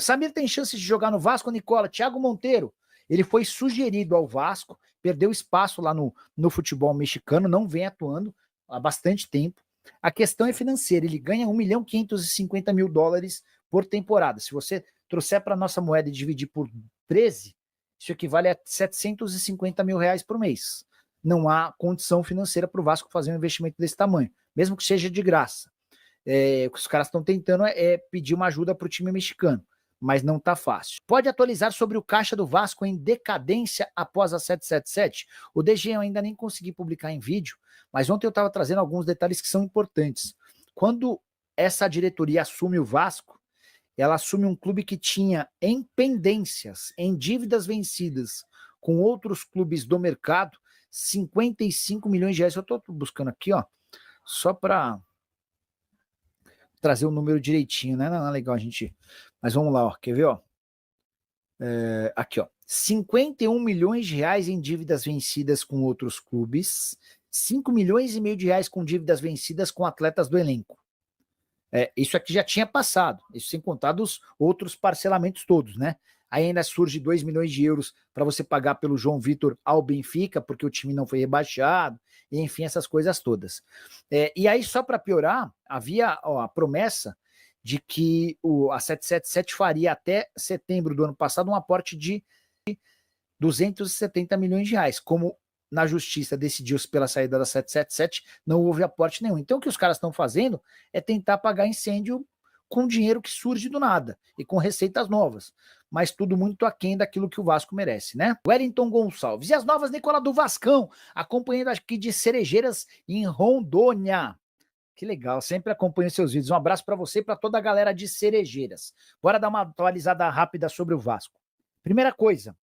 Samir tem chances de jogar no Vasco, Nicola? Thiago Monteiro, ele foi sugerido ao Vasco, perdeu espaço lá no futebol mexicano, não vem atuando há bastante tempo. A questão é financeira, ele ganha US$ 1.550.000 por temporada. Se você trouxer para a nossa moeda e dividir por 13, isso equivale a R$ 750.000 por mês. Não há condição financeira para o Vasco fazer um investimento desse tamanho, mesmo que seja de graça. O que os caras estão tentando é pedir uma ajuda para o time mexicano, mas não está fácil. Pode atualizar sobre o caixa do Vasco em decadência após a 777? O DG eu ainda nem consegui publicar em vídeo, mas ontem eu estava trazendo alguns detalhes que são importantes. Quando essa diretoria assume o Vasco, ela assume um clube que tinha em pendências, em dívidas vencidas com outros clubes do mercado, R$ 55 milhões. Eu estou buscando aqui, ó, só para trazer o número direitinho, né? Não é legal a gente... Mas vamos lá, ó, quer ver, ó? Aqui, ó, R$ 51 milhões em dívidas vencidas com outros clubes, R$ 5,5 milhões com dívidas vencidas com atletas do elenco. Isso aqui já tinha passado, isso sem contar dos outros parcelamentos todos, né? Aí ainda surge €2 milhões para você pagar pelo João Vitor ao Benfica, porque o time não foi rebaixado, e enfim, essas coisas todas. E aí, só para piorar, havia a promessa de que a 777 faria até setembro do ano passado um aporte de R$ 270 milhões. Como na justiça decidiu-se pela saída da 777, não houve aporte nenhum. Então o que os caras estão fazendo é tentar apagar incêndio com dinheiro que surge do nada e com receitas novas, mas tudo muito aquém daquilo que o Vasco merece, né? Wellington Gonçalves. E as novas, Nicola, do Vascão, acompanhando aqui de Cerejeiras em Rondônia. Que legal, sempre acompanho seus vídeos. Um abraço para você e para toda a galera de Cerejeiras. Bora dar uma atualizada rápida sobre o Vasco. Primeira coisa,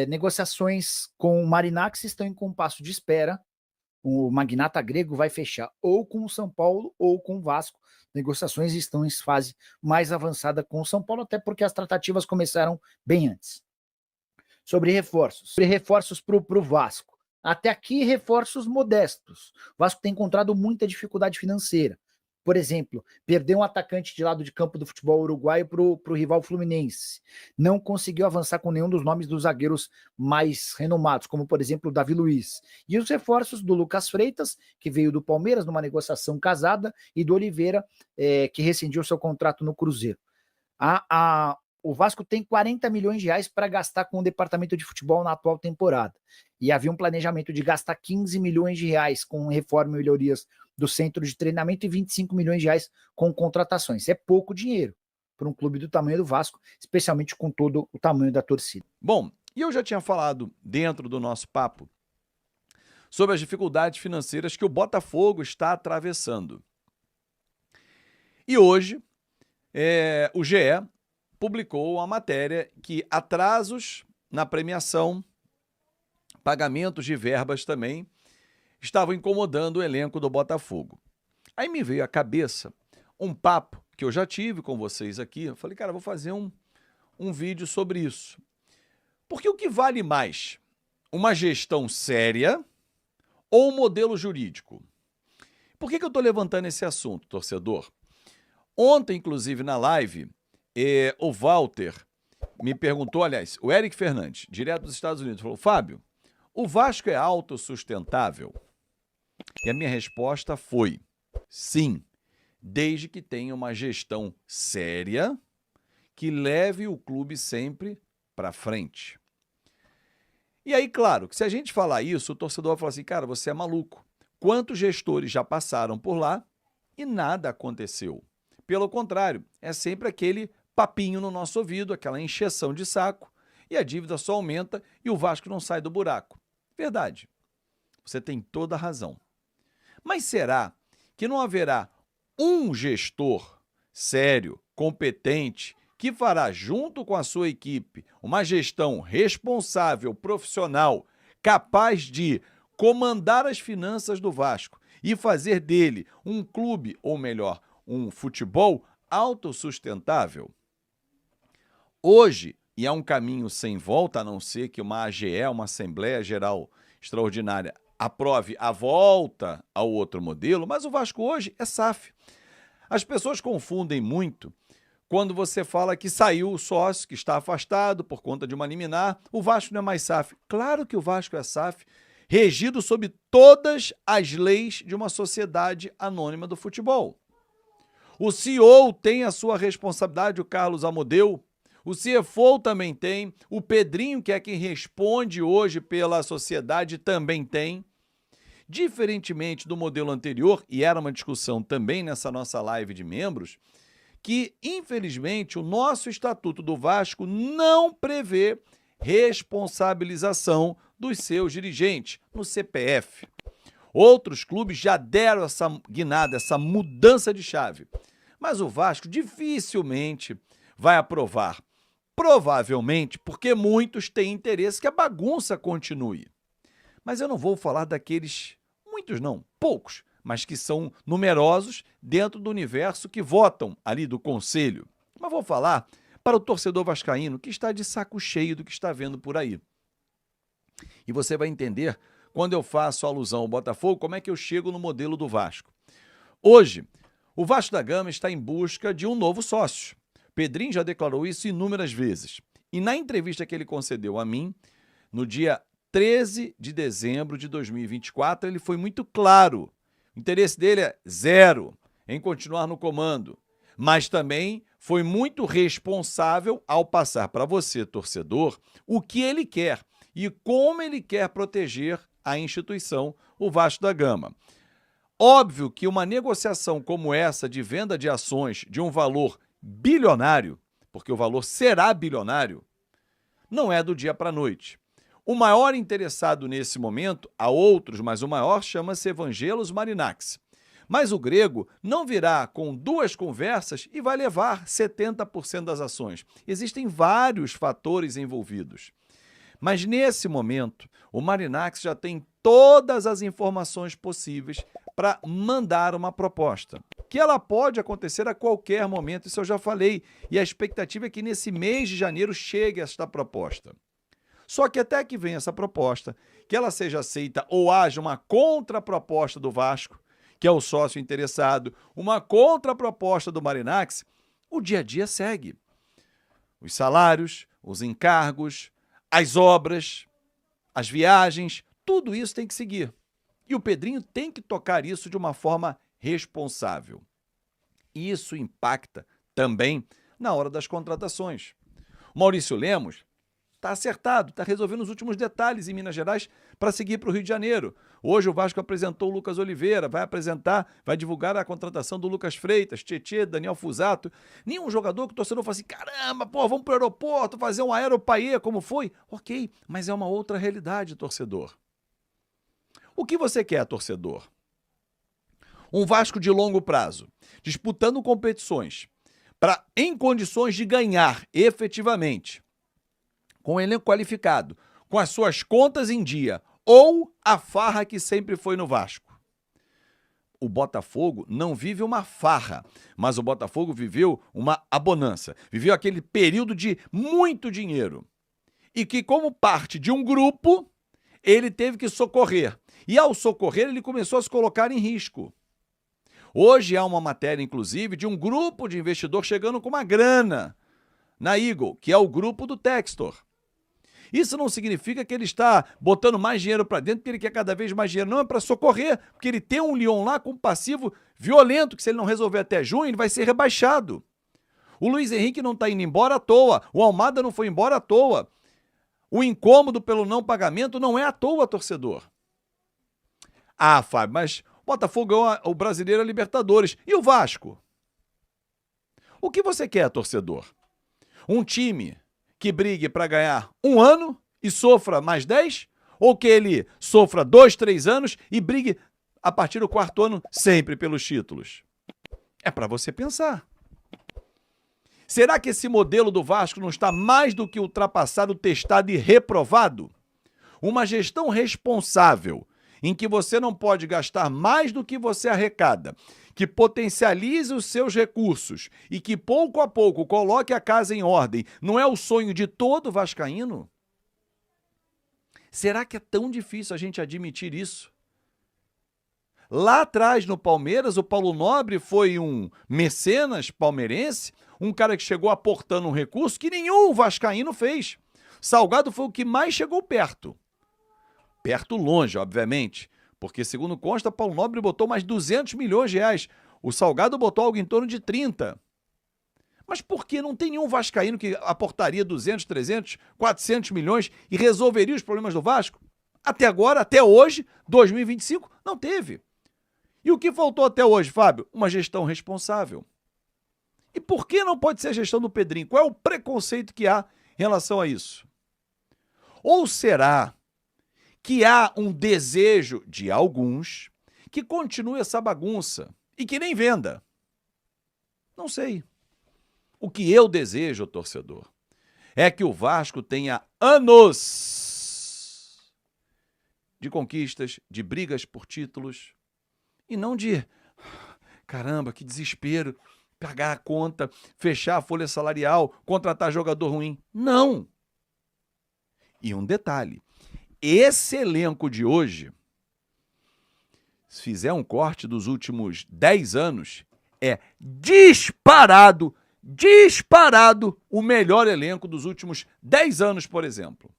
negociações com o Marinax estão em compasso de espera. O magnata grego vai fechar ou com o São Paulo ou com o Vasco. Negociações estão em fase mais avançada com o São Paulo, até porque as tratativas começaram bem antes. Sobre reforços para o Vasco. Até aqui, reforços modestos. O Vasco tem encontrado muita dificuldade financeira. Por exemplo, perdeu um atacante de lado de campo do futebol uruguaio para o rival Fluminense. Não conseguiu avançar com nenhum dos nomes dos zagueiros mais renomados, como, por exemplo, o Davi Luiz. E os reforços do Lucas Freitas, que veio do Palmeiras numa negociação casada, e do Oliveira, que rescindiu seu contrato no Cruzeiro. O Vasco tem R$ 40 milhões para gastar com o departamento de futebol na atual temporada. E havia um planejamento de gastar R$ 15 milhões com reforma e melhorias do centro de treinamento e R$ 25 milhões com contratações. É pouco dinheiro para um clube do tamanho do Vasco, especialmente com todo o tamanho da torcida. Bom, e eu já tinha falado dentro do nosso papo sobre as dificuldades financeiras que o Botafogo está atravessando. E hoje, o GE publicou uma matéria que atrasos na premiação, pagamentos de verbas também, estavam incomodando o elenco do Botafogo. Aí me veio à cabeça um papo que eu já tive com vocês aqui. Eu falei, cara, vou fazer um vídeo sobre isso. Porque o que vale mais? Uma gestão séria ou um modelo jurídico? Por que eu estou levantando esse assunto, torcedor? Ontem, inclusive, na live, o Walter me perguntou, aliás, o Eric Fernandes, direto dos Estados Unidos, falou, Fábio, o Vasco é autossustentável? E a minha resposta foi, sim, desde que tenha uma gestão séria que leve o clube sempre para frente. E aí, claro, que se a gente falar isso, o torcedor vai falar assim, cara, você é maluco. Quantos gestores já passaram por lá e nada aconteceu? Pelo contrário, é sempre aquele papinho no nosso ouvido, aquela encheção de saco, e a dívida só aumenta e o Vasco não sai do buraco. Verdade. Você tem toda a razão. Mas será que não haverá um gestor sério, competente, que fará, junto com a sua equipe, uma gestão responsável, profissional, capaz de comandar as finanças do Vasco e fazer dele um clube, ou melhor, um futebol autossustentável? Hoje, e é um caminho sem volta, a não ser que uma AGE, uma Assembleia Geral Extraordinária, aprove a volta ao outro modelo, mas o Vasco hoje é SAF. As pessoas confundem muito quando você fala que saiu o sócio, que está afastado por conta de uma liminar, o Vasco não é mais SAF. Claro que o Vasco é SAF, regido sob todas as leis de uma sociedade anônima do futebol. O CEO tem a sua responsabilidade, o Carlos Amodeu. O CFO também tem. O Pedrinho, que é quem responde hoje pela sociedade, também tem. Diferentemente do modelo anterior, e era uma discussão também nessa nossa live de membros, que, infelizmente, o nosso Estatuto do Vasco não prevê responsabilização dos seus dirigentes no CPF. Outros clubes já deram essa guinada, essa mudança de chave. Mas o Vasco dificilmente vai aprovar. Provavelmente porque muitos têm interesse que a bagunça continue. Mas eu não vou falar daqueles, muitos não, poucos, mas que são numerosos dentro do universo que votam ali do conselho. Mas vou falar para o torcedor vascaíno que está de saco cheio do que está vendo por aí. E você vai entender, quando eu faço alusão ao Botafogo, como é que eu chego no modelo do Vasco. Hoje, o Vasco da Gama está em busca de um novo sócio. Pedrinho já declarou isso inúmeras vezes. E na entrevista que ele concedeu a mim, no dia 13 de dezembro de 2024, ele foi muito claro. O interesse dele é zero em continuar no comando. Mas também foi muito responsável ao passar para você, torcedor, o que ele quer e como ele quer proteger a instituição, o Vasco da Gama. Óbvio que uma negociação como essa de venda de ações de um valor bilionário, porque o valor será bilionário, não é do dia para a noite. O maior interessado nesse momento, há outros, mas o maior chama-se Evangelos Marinax. Mas o grego não virá com 2 conversas e vai levar 70% das ações. Existem vários fatores envolvidos. Mas nesse momento, o Marinax já tem todas as informações possíveis para mandar uma proposta, que ela pode acontecer a qualquer momento, isso eu já falei, e a expectativa é que nesse mês de janeiro chegue esta proposta. Só que até que venha essa proposta, que ela seja aceita ou haja uma contraproposta do Vasco, que é o sócio interessado, uma contraproposta do Marinax, o dia a dia segue. Os salários, os encargos, as obras, as viagens, tudo isso tem que seguir. E o Pedrinho tem que tocar isso de uma forma responsável. E isso impacta também na hora das contratações. O Maurício Lemos está acertado, está resolvendo os últimos detalhes em Minas Gerais para seguir para o Rio de Janeiro. Hoje o Vasco apresentou o Lucas Oliveira, vai divulgar a contratação do Lucas Freitas, Tietê, Daniel Fusato. Nenhum jogador que o torcedor fala assim, caramba, pô, vamos para o aeroporto, fazer um aeropaê, como foi? Ok, mas é uma outra realidade, torcedor. O que você quer, torcedor? Um Vasco de longo prazo, disputando competições, em condições de ganhar efetivamente, com o elenco qualificado, com as suas contas em dia, ou a farra que sempre foi no Vasco. O Botafogo não vive uma farra, mas o Botafogo viveu uma abonança, viveu aquele período de muito dinheiro. E que, como parte de um grupo, ele teve que socorrer. E ao socorrer, ele começou a se colocar em risco. Hoje há uma matéria, inclusive, de um grupo de investidor chegando com uma grana na Eagle, que é o grupo do Textor. Isso não significa que ele está botando mais dinheiro para dentro, porque ele quer cada vez mais dinheiro. Não, é para socorrer, porque ele tem um Lyon lá com um passivo violento, que se ele não resolver até junho, ele vai ser rebaixado. O Luiz Henrique não está indo embora à toa, o Almada não foi embora à toa. O incômodo pelo não pagamento não é à toa, torcedor. Ah, Fábio, mas o Botafogo ganhou o Brasileiro a Libertadores. E o Vasco? O que você quer, torcedor? Um time que brigue para ganhar 1 ano e sofra mais 10? Ou que ele sofra 2, 3 anos e brigue a partir do 4º ano sempre pelos títulos? É para você pensar. Será que esse modelo do Vasco não está mais do que ultrapassado, testado e reprovado? Uma gestão responsável, em que você não pode gastar mais do que você arrecada, que potencialize os seus recursos e que pouco a pouco coloque a casa em ordem, não é o sonho de todo vascaíno? Será que é tão difícil a gente admitir isso? Lá atrás, no Palmeiras, o Paulo Nobre foi um mecenas palmeirense, um cara que chegou aportando um recurso que nenhum vascaíno fez. Salgado foi o que mais chegou perto. Perto longe, obviamente, porque, segundo consta, Paulo Nobre botou mais 200 milhões de reais. O Salgado botou algo em torno de 30. Mas por que não tem nenhum vascaíno que aportaria 200, 300, 400 milhões e resolveria os problemas do Vasco? Até agora, até hoje, 2025, não teve. E o que faltou até hoje, Fábio? Uma gestão responsável. E por que não pode ser a gestão do Pedrinho? Qual é o preconceito que há em relação a isso? Ou será que há um desejo de alguns que continue essa bagunça e que nem venda? Não sei. O que eu desejo, torcedor, é que o Vasco tenha anos de conquistas, de brigas por títulos, e não de, caramba, que desespero, pagar a conta, fechar a folha salarial, contratar jogador ruim. Não! E um detalhe, esse elenco de hoje, se fizer um corte dos últimos 10 anos, é disparado o melhor elenco dos últimos 10 anos, por exemplo.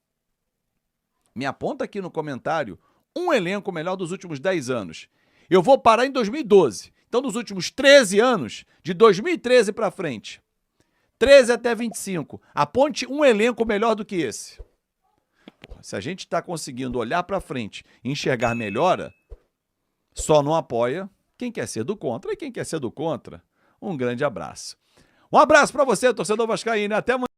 Me aponta aqui no comentário um elenco melhor dos últimos 10 anos. Eu vou parar em 2012. Então, dos últimos 13 anos, de 2013 para frente, 13 até 25, aponte um elenco melhor do que esse. Se a gente está conseguindo olhar para frente e enxergar melhora, só não apoia quem quer ser do contra. E quem quer ser do contra, um grande abraço. Um abraço para você, torcedor vascaíno. Até amanhã.